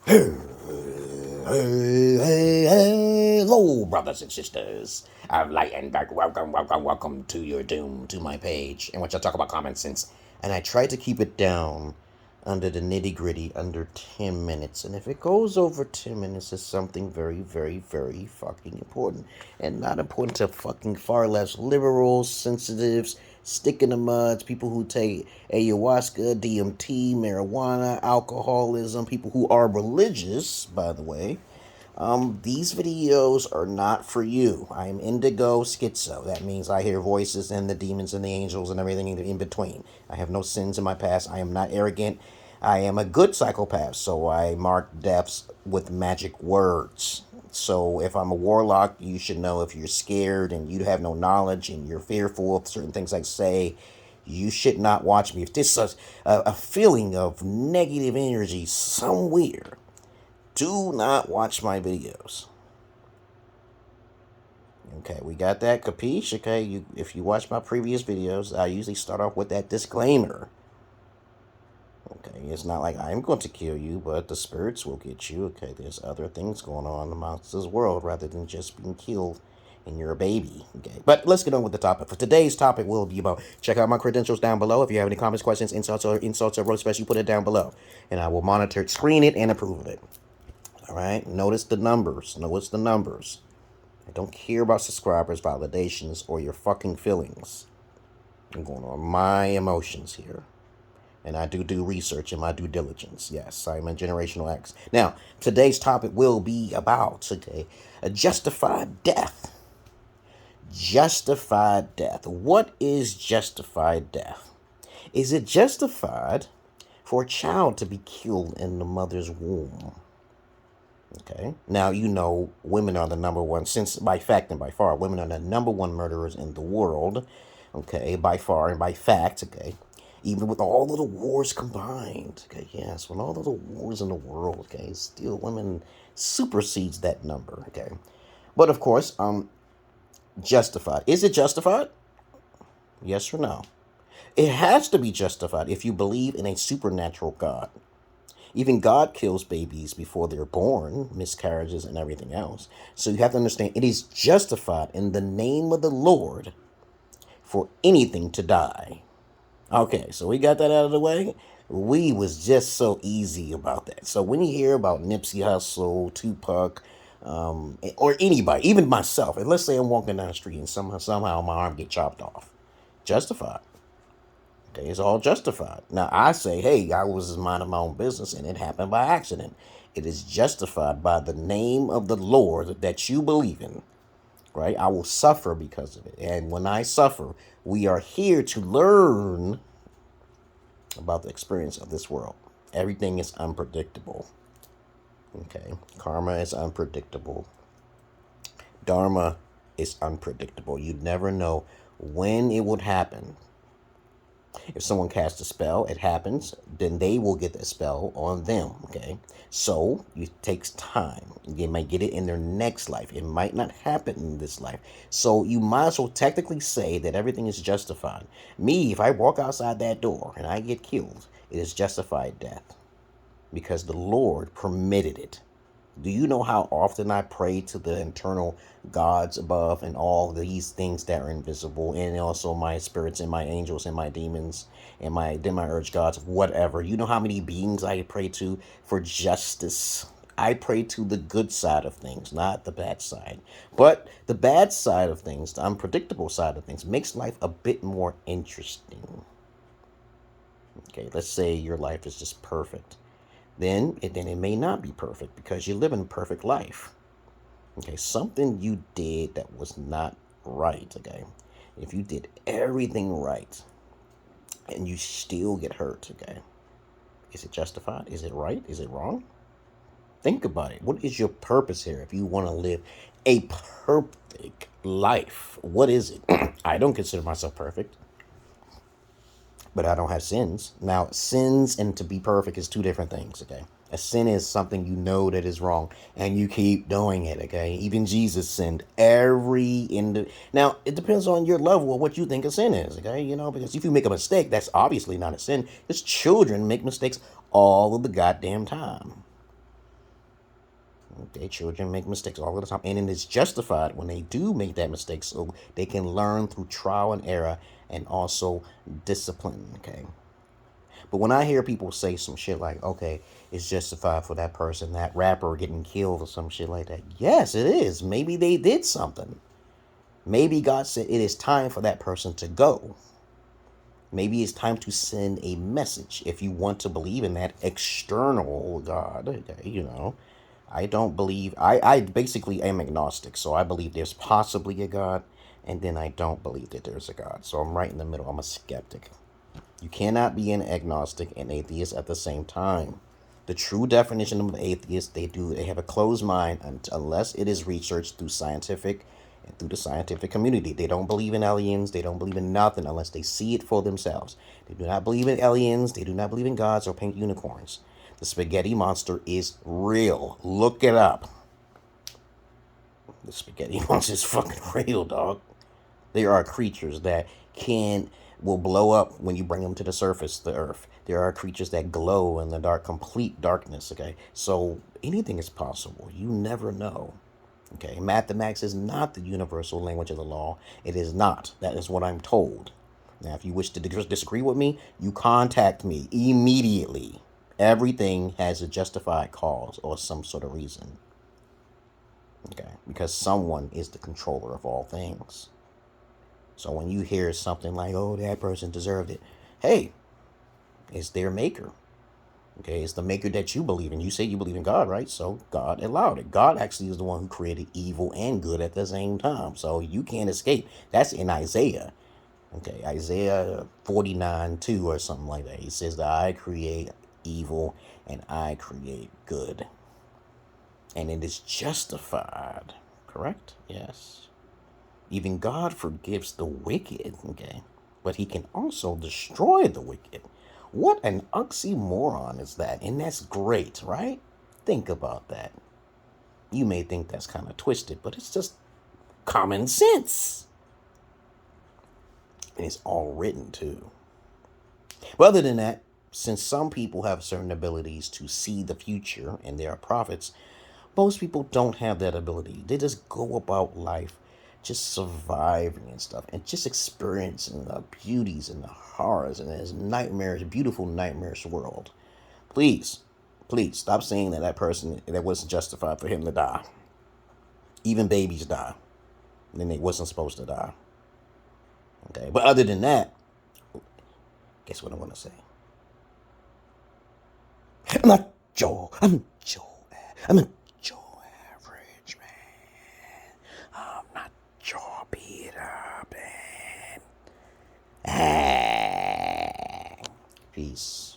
Hello, brothers and sisters of light and dark. Welcome to your doom, to my page, in which I talk about common sense. And I try to keep it down under the nitty gritty, under 10 minutes. And if it goes over 10 minutes, it's something very, very, very fucking important. And not important to fucking far left liberals, sensitives, stick in the muds, people who take ayahuasca, DMT, marijuana, alcoholism, people who are religious, by the way. These videos are not for you. I'm indigo schizo. That means I hear voices and the demons and the angels and everything in between. I have no sins in my past. I am not arrogant. I am a good psychopath, so I mark deaths with magic words. So if I'm a warlock, you should know if you're scared and you have no knowledge and you're fearful of certain things I say, you should not watch me. If this is a feeling of negative energy somewhere, do not watch my videos. Okay, we got that, capiche? Okay, if you watch my previous videos, I usually start off with that disclaimer. Okay, it's not like I'm going to kill you, but the spirits will get you. Okay, there's other things going on amongst this world rather than just being killed and you're a baby. Okay, but let's get on with the topic. For today's topic will be about, check out my credentials down below. If you have any comments, questions, insults, or roast special, you put it down below. And I will monitor it, screen it, and approve of it. All right, notice the numbers. Notice the numbers. I don't care about subscribers, validations, or your fucking feelings. I'm going on my emotions here. And I do research in my due diligence. Yes, I'm a generational X. Now, today's topic will be about, okay, a justified death. Justified death. What is justified death? Is it justified for a child to be killed in the mother's womb? Okay. Now, you know, women are the number one, since by fact and by far, women are the number one murderers in the world. Okay, by far and by fact. Okay. Even with all of the wars combined. Okay, yes, with all of the wars in the world, okay, still women supersedes that number. Okay. But of course, justified. Is it justified? Yes or no? It has to be justified if you believe in a supernatural God. Even God kills babies before they're born, miscarriages and everything else. So you have to understand it is justified in the name of the Lord for anything to die. Okay, so we got that out of the way. We was just so easy about that. So when you hear about Nipsey Hussle, Tupac, or anybody, even myself, and let's say I'm walking down the street and somehow my arm get chopped off, justified. Okay, it's all justified. Now I say, hey, I was minding my own business and it happened by accident. It is justified by the name of the Lord that you believe in. Right? I will suffer because of it. And when I suffer, we are here to learn about the experience of this world. Everything is unpredictable. Okay? Karma is unpredictable. Dharma is unpredictable. You never know when it would happen. If someone casts a spell, it happens, then they will get that spell on them, okay? So, it takes time. They might get it in their next life. It might not happen in this life. So, you might as well technically say that everything is justified. Me, if I walk outside that door and I get killed, it is justified death. Because the Lord permitted it. Do you know how often I pray to the internal gods above and all these things that are invisible, and also my spirits and my angels and my demons and my demiurge gods, whatever? You know how many beings I pray to for justice? I pray to the good side of things, not the bad side. But the bad side of things, the unpredictable side of things, makes life a bit more interesting. Okay, let's say your life is just perfect. Then it may not be perfect because you live in a perfect life. Okay, something you did that was not right, okay? If you did everything right and you still get hurt, okay? Is it justified? Is it right? Is it wrong? Think about it. What is your purpose here if you want to live a perfect life? What is it? I don't consider myself perfect, but I don't have sins. Now, sins and to be perfect is two different things, okay? A sin is something you know that is wrong, and you keep doing it, okay? Even Jesus sinned Now, it depends on your level of what you think a sin is, okay? You know, because if you make a mistake, that's obviously not a sin. Because children make mistakes all of the goddamn time. Okay, children make mistakes all the time, and it is justified when they do make that mistake, so they can learn through trial and error and also discipline. Okay, but when I hear people say some shit like, okay, it's justified for that person, that rapper getting killed or some shit like that, yes, it is. Maybe they did something. Maybe God said it is time for that person to go. Maybe it's time to send a message. If you want to believe in that external God, I don't believe, I basically am agnostic. So I believe there's possibly a God, and then I don't believe that there's a God. So I'm right in the middle. I'm a skeptic. You cannot be an agnostic and atheist at the same time. The true definition of an atheist, they have a closed mind unless it is researched through scientific and through the scientific community. They don't believe in aliens. They don't believe in nothing unless they see it for themselves. They do not believe in aliens. They do not believe in gods or pink unicorns. The spaghetti monster is real. Look it up. The spaghetti monster is fucking real, dog. There are creatures that will blow up when you bring them to the surface, the earth. There are creatures that glow in the dark, complete darkness, okay? So anything is possible. You never know, okay? Mathematics is not the universal language of the law. It is not. That is what I'm told. Now, if you wish to disagree with me, you contact me immediately. Everything has a justified cause or some sort of reason, okay? Because someone is the controller of all things. So when you hear something like, oh, that person deserved it, hey, it's their maker. Okay, it's the maker that you believe in. You say you believe in God, right? So God allowed it. God actually is the one who created evil and good at the same time. So you can't escape. That's in Isaiah. Okay, Isaiah 49:2 or something like that. He says that I create evil and I create good. And it is justified. Correct? Yes. Even God forgives the wicked, okay? But he can also destroy the wicked. What an oxymoron is that? And that's great, right? Think about that. You may think that's kind of twisted, but it's just common sense. And it's all written too. But other than that, since some people have certain abilities to see the future and they are prophets, most people don't have that ability. They just go about life just surviving and stuff and just experiencing the beauties and the horrors and this nightmarish, beautiful nightmarish world. Please stop saying that person, that wasn't justified for him to die. Even babies die. And then they wasn't supposed to die. Okay, but other than that, guess what I want to say? I'm not Joe. I'm Joe. I'm a Joe average man. I'm not Joe Peter Pan. Peace.